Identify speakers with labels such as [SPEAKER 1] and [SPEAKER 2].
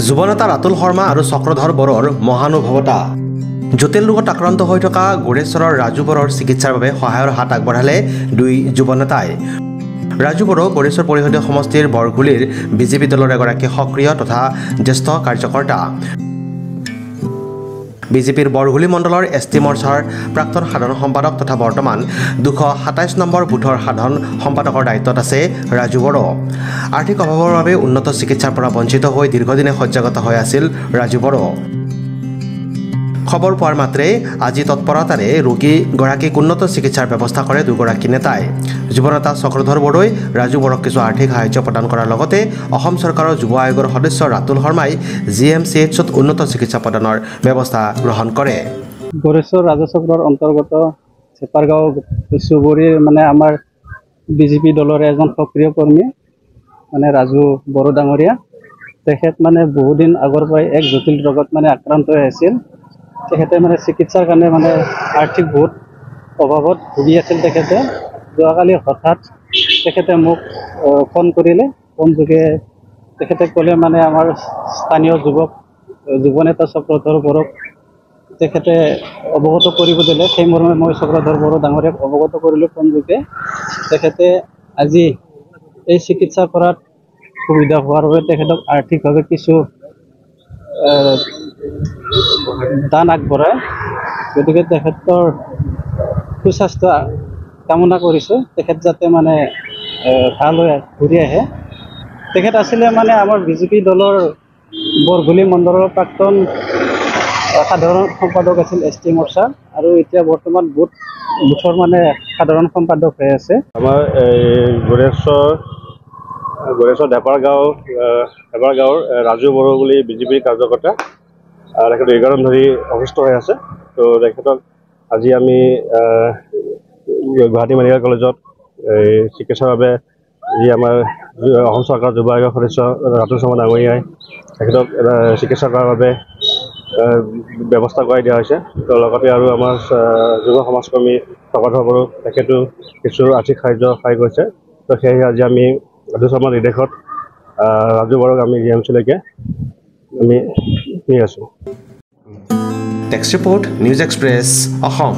[SPEAKER 1] যুৱনেতা ৰাতুল শৰ্মা আৰু চক্ৰধৰ বড়োৰ মহানুভৱতা। জটিল ৰোগত আক্ৰান্ত হৈ থকা গোৰেশ্বৰৰ ৰাজু বড়োৰ চিকিৎসাৰ বাবে সহায়ৰ হাত আগবঢ়ালে দুই যুৱনেতাই। ৰাজু বড়ো গোৰেশ্বৰ পৰিষদীয় সমষ্টিৰ বৰগুলিৰ বিজেপি দলৰ এগৰাকী সক্ৰিয় তথা জ্যেষ্ঠ কাৰ্যকৰ্তা। বিজেপিৰ বৰগুলি মণ্ডলৰ এছটি মৰ্চাৰ প্ৰাক্তন সাধাৰণ সম্পাদক তথা বৰ্তমান 227 নম্বৰ বুথৰ সাধাৰণ সম্পাদকৰ দায়িত্বত আছে ৰাজু বড়ো। আৰ্থিক অভাৱৰ বাবে উন্নত চিকিৎসাৰ পৰা বঞ্চিত হৈ দীৰ্ঘদিনে শয্যাগত হৈ আছিল ৰাজু বড়ো। খবৰ পোৱাৰ মাত্ৰে আজি তৎপৰতাৰে ৰোগীগৰাকীক উন্নত চিকিৎসাৰ ব্যৱস্থা কৰে দুগৰাকী নেতাই। যুৱনেতা চক্ৰধৰ বড়োই ৰাজু বড়োক কিছু আৰ্থিক সাহায্য প্ৰদান কৰাৰ লগতে অসম চৰকাৰৰ যুৱ আয়োগৰ সদস্য ৰাতুল শৰ্মাই GMCHত উন্নত চিকিৎসা প্ৰদানৰ ব্যৱস্থা গ্ৰহণ কৰে।
[SPEAKER 2] গোৰেশ্বৰ ৰাজচক্ৰৰ অন্তৰ্গত চেপাৰগাঁও চুবুৰীৰ আমাৰ বিজেপি দলৰ এজন সক্ৰিয় কৰ্মী ৰাজু বড়ো ডাঙৰীয়া। তেখেত বহুদিন আগৰ পৰাই এক জটিল ৰোগত আক্ৰান্ত হৈ আছিল। তেখেতে চিকিৎসাৰ কাৰণে আৰ্থিক বহুত অভাৱত ভুগি আছিল। তেখেতে যোৱাকালি হঠাৎ তেখেতে মোক ফোন কৰিলে। ফোন যোগে তেখেতে ক'লে আমাৰ স্থানীয় যুৱনেতা চক্ৰধৰ বড়োক তেখেতে অৱগত কৰিব দিলে। সেই মৰ্মে মই চক্ৰধৰ বড়ো ডাঙৰীয়াক অৱগত কৰিলোঁ ফোন যোগে। তেখেতে আজি এই চিকিৎসা কৰাত সুবিধা হোৱাৰ বাবে তেখেতক আৰ্থিকভাৱে কিছু দান আগবঢ়ায়। গতিকে তেখেতৰ সুস্বাস্থ্য কামনা কৰিছোঁ। তেখেত যাতে ভাল হৈ ঘূৰি আহে। তেখেত আছিলে আমাৰ বিজেপি দলৰ বৰগুলি মণ্ডলৰ প্ৰাক্তন সাধাৰণ সম্পাদক আছিল এছটি মৰ্চাৰ, আৰু এতিয়া বৰ্তমান বুথৰ সাধাৰণ সম্পাদক হৈ আছে।
[SPEAKER 3] আমাৰ গোৰেশ্বৰ ডেপাৰগাঁৱৰ ৰাজু বড়ো বুলি বিজেপিৰ কাৰ্যকৰ্তা। তেখেত দীৰ্ঘদিন ধৰি অসুস্থ হৈ আছে। তো তেখেতক আজি আমি গুৱাহাটী মেডিকেল কলেজত চিকিৎসাৰ বাবে যি আমাৰ অসম চৰকাৰৰ যুৱ আয়োগৰ সদস্য ৰাতুল শৰ্মা ডাঙৰীয়াই তেখেতক চিকিৎসা কৰাৰ বাবে ব্যৱস্থা কৰাই দিয়া হৈছে। তো লগতে আৰু আমাৰ যুৱ সমাজকৰ্মী চক্ৰধৰ বড়ো তেখেতো কিছু আৰ্থিক সাহায্য সহায় কৰিছে। তো সেয়েহে আজি আমি ৰাতুল শৰ্মাৰ নিৰ্দেশত ৰাজু বড়োক আমি GMCলৈকে আমি নি আছোঁ।
[SPEAKER 1] Text report, news express, Assam.